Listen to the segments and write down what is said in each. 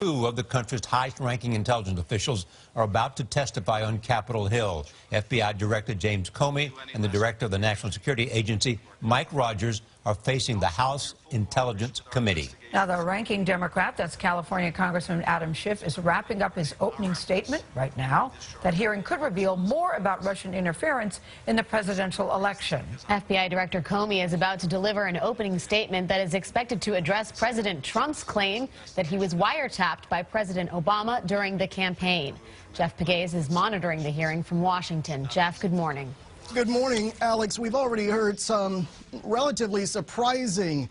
Two of the country's highest-ranking intelligence officials are about to testify on Capitol Hill. FBI Director James Comey and the Director of the National Security Agency, Mike Rogers, are facing the House Intelligence Committee. Now, the ranking Democrat, that's California Congressman Adam Schiff, is wrapping up his opening statement right now. That hearing could reveal more about Russian interference in the presidential election. FBI Director Comey is about to deliver an opening statement that is expected to address President Trump's claim that he was wiretapped by President Obama during the campaign. Jeff Pegues is monitoring the hearing from Washington. Jeff, good morning. Good morning, Alex. We've already heard some relatively surprising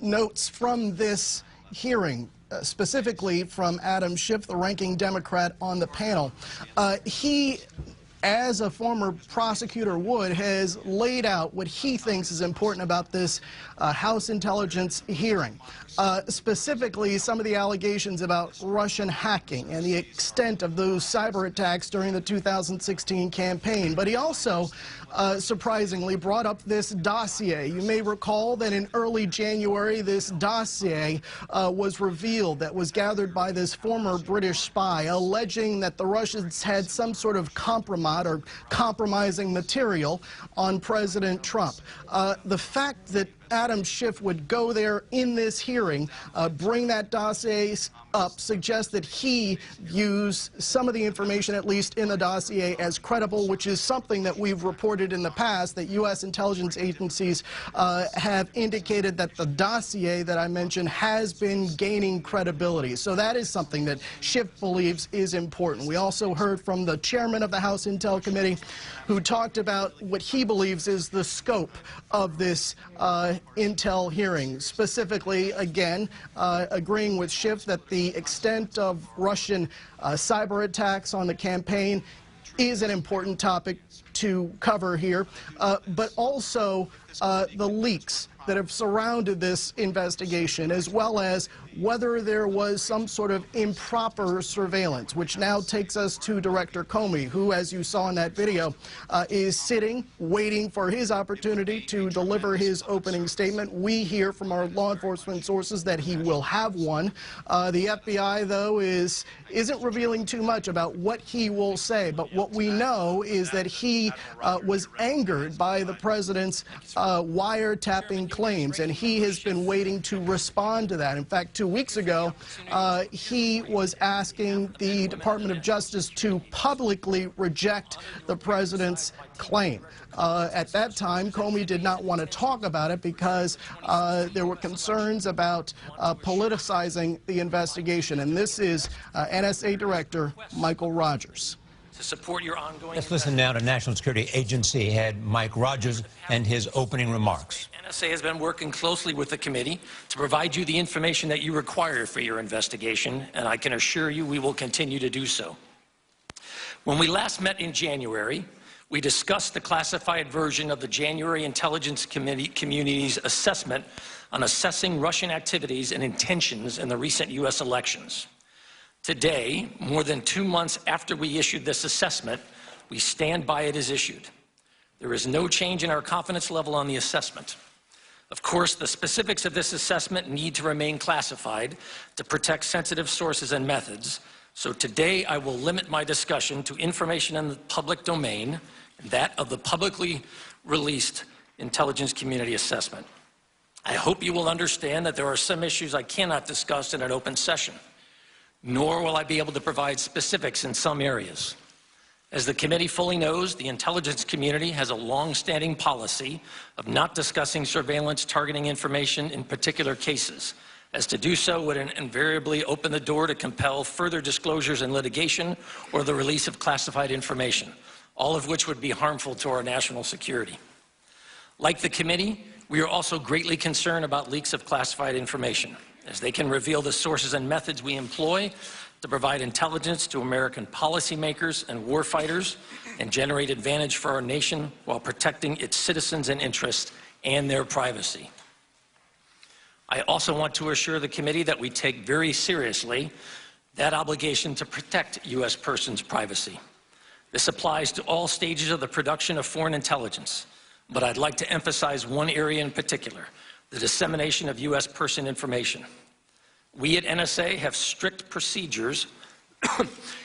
notes from this hearing, specifically from Adam Schiff, the ranking Democrat on the panel. He, as a former prosecutor would, has laid out what he thinks is important about this House intelligence hearing. Specifically, some of the allegations about Russian hacking and the extent of those cyber attacks during the 2016 campaign. But he also, surprisingly, brought up this dossier. You may recall that in early January, this dossier was revealed that was gathered by this former British spy, alleging that the Russians had some sort of compromise or compromising material on President Trump. The fact that Adam Schiff would go there in this hearing, bring that dossier up, suggests that he views some of the information, at least in the dossier, as credible, which is something that we've reported in the past, that U.S. intelligence agencies have indicated that the dossier that I mentioned has been gaining credibility. So that is something that Schiff believes is important. We also heard from the chairman of the House Intel Committee, who talked about what he believes is the scope of this Intel hearing, specifically, again, agreeing with Schiff that the extent of Russian cyber attacks on the campaign is an important topic to cover here, but also the leaks that have surrounded this investigation, as well as whether there was some sort of improper surveillance, which now takes us to Director Comey, who, as you saw in that video, is sitting, waiting for his opportunity to deliver his opening statement. We hear from our law enforcement sources that he will have one. The FBI, though, isn't revealing too much about what he will say, but what we know is that he was angered by the president's wiretapping claims, and he has been waiting to respond to that. In fact, 2 weeks ago, he was asking the Department of Justice to publicly reject the president's claim. At that time, Comey did not want to talk about it because there were concerns about politicizing the investigation. And this is NSA Director Michael Rogers. To support your ongoing Let's listen now to National Security Agency head Mike Rogers and his opening remarks. NSA has been working closely with the committee to provide you the information that you require for your investigation, and I can assure you we will continue to do so. When we last met in January, we discussed the classified version of the January Intelligence Community's assessment on assessing Russian activities and intentions in the recent U.S. elections. Today, more than 2 months after we issued this assessment, we stand by it as issued. There is no change in our confidence level on the assessment. Of course, the specifics of this assessment need to remain classified to protect sensitive sources and methods. So today, I will limit my discussion to information in the public domain, that of the publicly released intelligence community assessment. I hope you will understand that there are some issues I cannot discuss in an open session, nor will I be able to provide specifics in some areas. As the committee fully knows, the intelligence community has a long-standing policy of not discussing surveillance targeting information in particular cases, as to do so would invariably open the door to compel further disclosures in litigation or the release of classified information, all of which would be harmful to our national security. Like the committee, we are also greatly concerned about leaks of classified information, as they can reveal the sources and methods we employ to provide intelligence to American policymakers and warfighters and generate advantage for our nation while protecting its citizens and interests and their privacy. I also want to assure the committee that we take very seriously that obligation to protect U.S. persons' privacy. This applies to all stages of the production of foreign intelligence, but I'd like to emphasize one area in particular: the dissemination of U.S. person information. We at NSA have strict procedures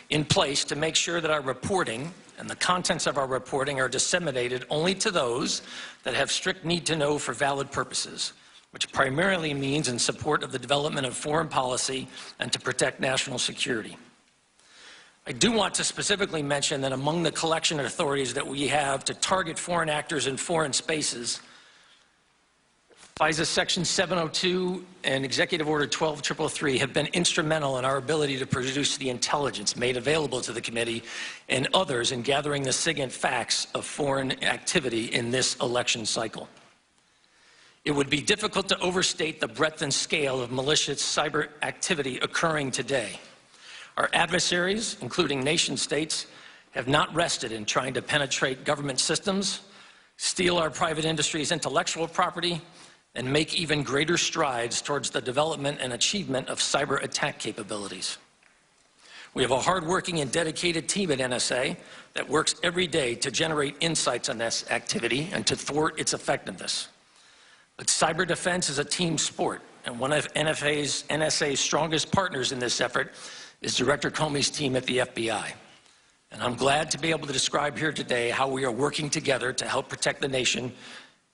in place to make sure that our reporting and the contents of our reporting are disseminated only to those that have strict need to know for valid purposes, which primarily means in support of the development of foreign policy and to protect national security. I do want to specifically mention that among the collection authorities that we have to target foreign actors in foreign spaces, FISA Section 702 and Executive Order 12333 have been instrumental in our ability to produce the intelligence made available to the committee and others in gathering the SIGINT facts of foreign activity in this election cycle. It would be difficult to overstate the breadth and scale of malicious cyber activity occurring today. Our adversaries, including nation-states, have not rested in trying to penetrate government systems, steal our private industry's intellectual property, and make even greater strides towards the development and achievement of cyber attack capabilities. We have a hardworking and dedicated team at NSA that works every day to generate insights on this activity and to thwart its effectiveness. But cyber defense is a team sport, and one of NSA's strongest partners in this effort is Director Comey's team at the FBI. And I'm glad to be able to describe here today how we are working together to help protect the nation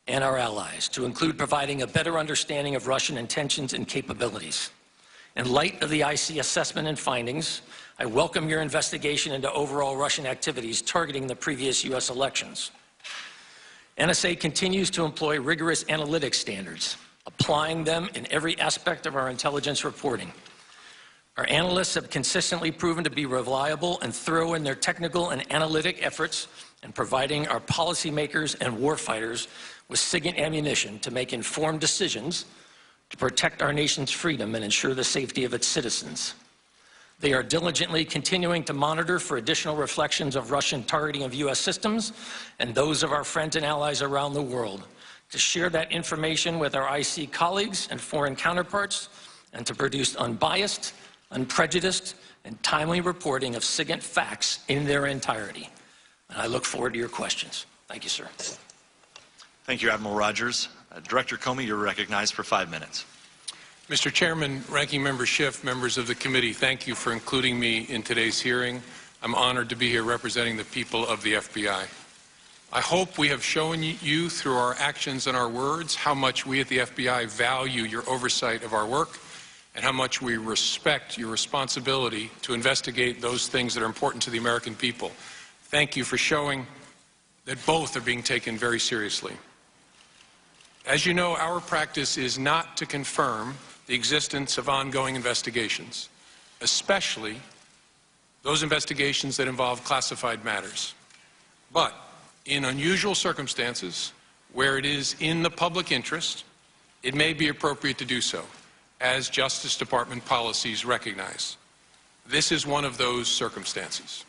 and our allies, to include providing a better understanding of Russian intentions and capabilities. In light of the IC assessment and findings, I welcome your investigation into overall Russian activities targeting the previous U.S. elections. NSA continues to employ rigorous analytic standards, applying them in every aspect of our intelligence reporting. Our analysts have consistently proven to be reliable and thorough in their technical and analytic efforts in providing our policymakers and warfighters with SIGINT ammunition to make informed decisions to protect our nation's freedom and ensure the safety of its citizens. They are diligently continuing to monitor for additional reflections of Russian targeting of U.S. systems and those of our friends and allies around the world, to share that information with our IC colleagues and foreign counterparts, and to produce unbiased, unprejudiced, and timely reporting of SIGINT facts in their entirety. And I look forward to your questions. Thank you, sir. Thank you, Admiral Rogers. Director Comey, you're recognized for 5 minutes. Mr. Chairman, Ranking Member Schiff, members of the committee, thank you for including me in today's hearing. I'm honored to be here representing the people of the FBI. I hope we have shown you through our actions and our words how much we at the FBI value your oversight of our work and how much we respect your responsibility to investigate those things that are important to the American people. Thank you for showing that both are being taken very seriously. As you know, our practice is not to confirm the existence of ongoing investigations, especially those investigations that involve classified matters. But in unusual circumstances, where it is in the public interest, it may be appropriate to do so, as Justice Department policies recognize. This is one of those circumstances.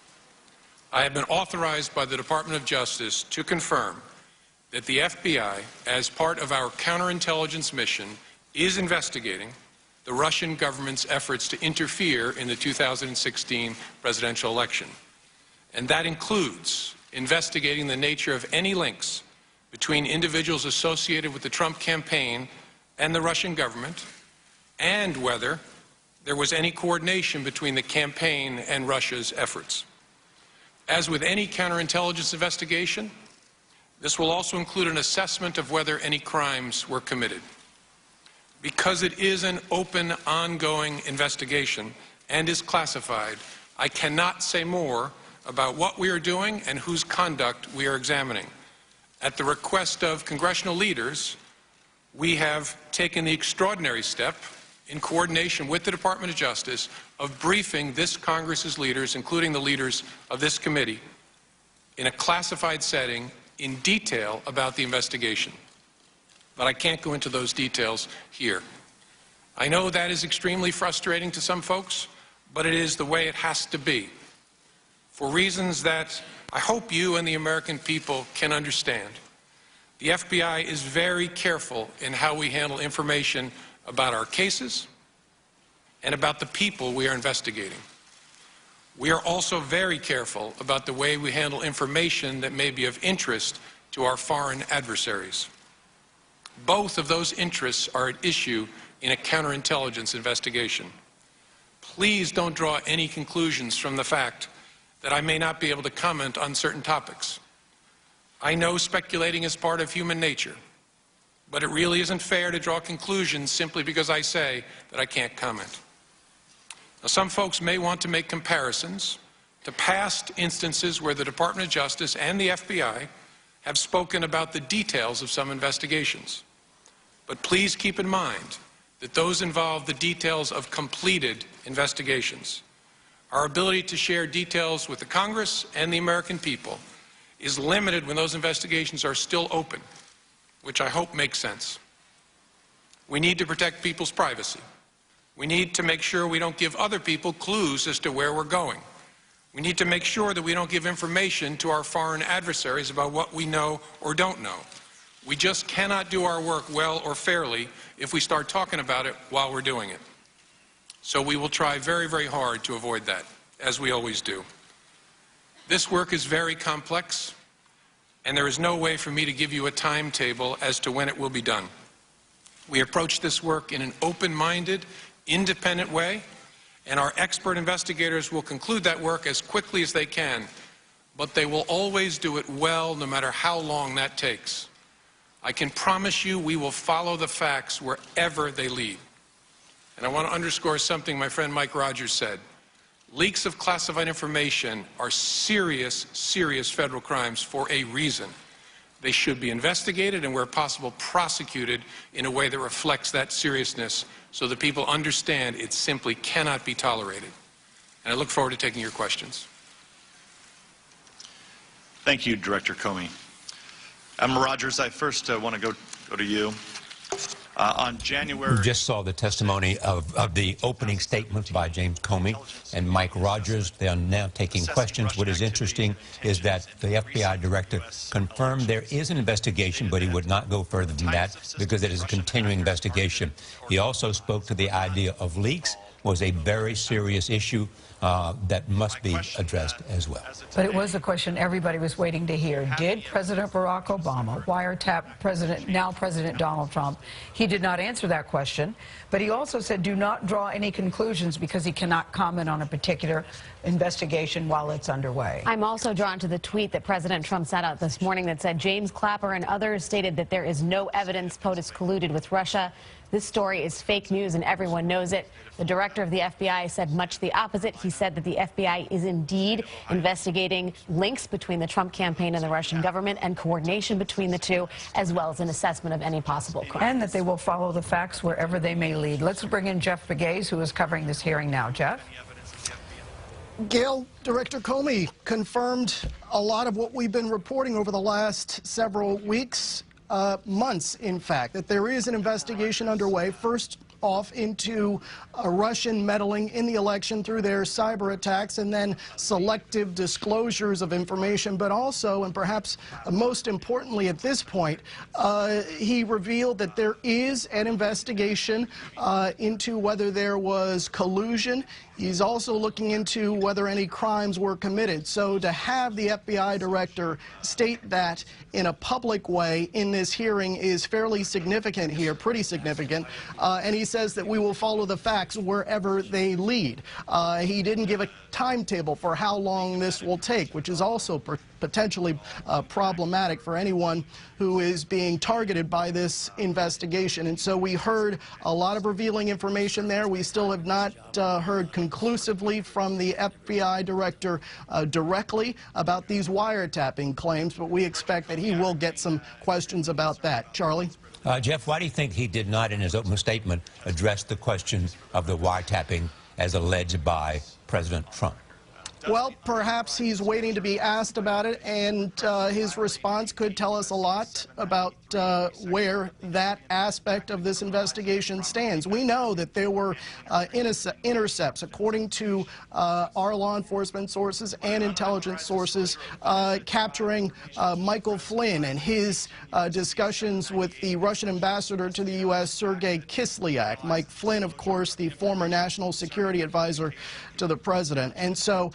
I have been authorized by the Department of Justice to confirm that the FBI, as part of our counterintelligence mission, is investigating the Russian government's efforts to interfere in the 2016 presidential election. And that includes investigating the nature of any links between individuals associated with the Trump campaign and the Russian government, and whether there was any coordination between the campaign and Russia's efforts. As with any counterintelligence investigation, this will also include an assessment of whether any crimes were committed. Because it is an open, ongoing investigation and is classified, I cannot say more about what we are doing and whose conduct we are examining. At the request of congressional leaders, we have taken the extraordinary step, in coordination with the Department of Justice, of briefing this Congress's leaders, including the leaders of this committee, in a classified setting in detail about the investigation. But I can't go into those details here. I know that is extremely frustrating to some folks, but it is the way it has to be, for reasons that I hope you and the American people can understand. The FBI is very careful in how we handle information about our cases and about the people we are investigating. We are also very careful about the way we handle information that may be of interest to our foreign adversaries. Both of those interests are at issue in a counterintelligence investigation. Please don't draw any conclusions from the fact that I may not be able to comment on certain topics. I know speculating is part of human nature, but it really isn't fair to draw conclusions simply because I say that I can't comment. Now, some folks may want to make comparisons to past instances where the Department of Justice and the FBI have spoken about the details of some investigations. But please keep in mind that those involve the details of completed investigations. Our ability to share details with the Congress and the American people is limited when those investigations are still open, which I hope makes sense. We need to protect people's privacy. We need to make sure we don't give other people clues as to where we're going. We need to make sure that we don't give information to our foreign adversaries about what we know or don't know. We just cannot do our work well or fairly if we start talking about it while we're doing it. So we will try very, very hard to avoid that, as we always do. This work is very complex, and there is no way for me to give you a timetable as to when it will be done. We approach this work in an open-minded, independent way, and our expert investigators will conclude that work as quickly as they can, but they will always do it well, no matter how long that takes. I can promise you we will follow the facts wherever they lead. And I want to underscore something my friend Mike Rogers said. Leaks of classified information are serious, serious federal crimes for a reason. They should be investigated and, where possible, prosecuted in a way that reflects that seriousness so that people understand it simply cannot be tolerated. And I look forward to taking your questions. Thank you, Director Comey. Admiral Rogers, I first want to go to you. On January... We just saw the testimony of the opening statements by James Comey and Mike Rogers. They are now taking questions. What is interesting is that the FBI director confirmed there is an investigation, but he would not go further than that because it is a continuing investigation. He also spoke to the idea of leaks was a very serious issue that must be addressed as well. But it was a question everybody was waiting to hear. Did President Barack Obama wiretap now President Donald Trump? He did not answer that question, but he also said do not draw any conclusions because he cannot comment on a particular investigation while it's underway. I'm also drawn to the tweet that President Trump sent out this morning that said James Clapper and others stated that there is no evidence POTUS colluded with Russia. This story is fake news and everyone knows it. The director of the FBI said much the opposite. He said that the FBI is indeed investigating links between the Trump campaign and the Russian government and coordination between the two, as well as an assessment of any possible crimes. And that they will follow the facts wherever they may lead. Let's bring in Jeff Pegues, who is covering this hearing now. Jeff? Gail, Director Comey confirmed a lot of what we've been reporting over the last several weeks, months, in fact, that there is an investigation underway, first off into Russian meddling in the election through their cyber attacks and then selective disclosures of information, but also, and perhaps most importantly at this point, he revealed that there is an investigation into whether there was collusion. He's also looking into whether any crimes were committed. So to have the FBI director state that in a public way in this hearing is fairly significant here, pretty significant, and he says that we will follow the facts wherever they lead. He didn't give a timetable for how long this will take, which is also potentially problematic for anyone who is being targeted by this investigation. And so we heard a lot of revealing information there. We still have not heard conclusively from the FBI director directly about these wiretapping claims, but we expect that he will get some questions about that. Charlie? Jeff, why do you think he did not, in his opening statement, address the question of the wiretapping as alleged by President Trump? Well, perhaps he's waiting to be asked about it, and his response could tell us a lot about where that aspect of this investigation stands. We know that there were intercepts, according to our law enforcement sources and intelligence sources, capturing Michael Flynn and his discussions with the Russian ambassador to the U.S., Sergei Kislyak. Mike Flynn, of course, the former national security advisor to the president. And so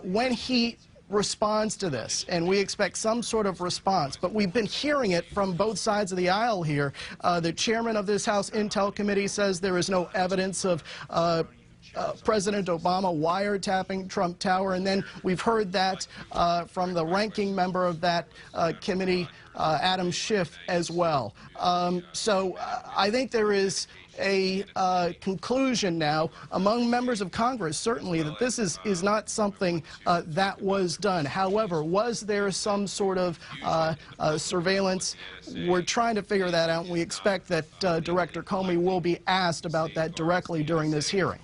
when he responds to this, and we expect some sort of response. But we've been hearing it from both sides of the aisle here. The chairman of this House Intel Committee says there is no evidence of President Obama wiretapping Trump Tower, and then we've heard that from the ranking member of that committee, Adam Schiff, as well. So I think there is a conclusion now among members of Congress, certainly, that this is not something that was done. However, was there some sort of surveillance? We're trying to figure that out, and we expect that Director Comey will be asked about that directly during this hearing.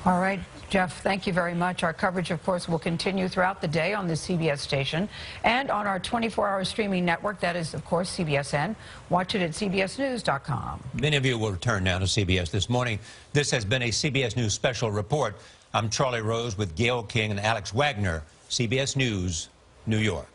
All right, Jeff, thank you very much. Our coverage, of course, will continue throughout the day on the CBS station and on our 24-hour streaming network. That is, of course, CBSN. Watch it at cbsnews.com. Many of you will return now to CBS this morning. This has been a CBS News special report. I'm Charlie Rose with Gail King and Alex Wagner, CBS News, New York.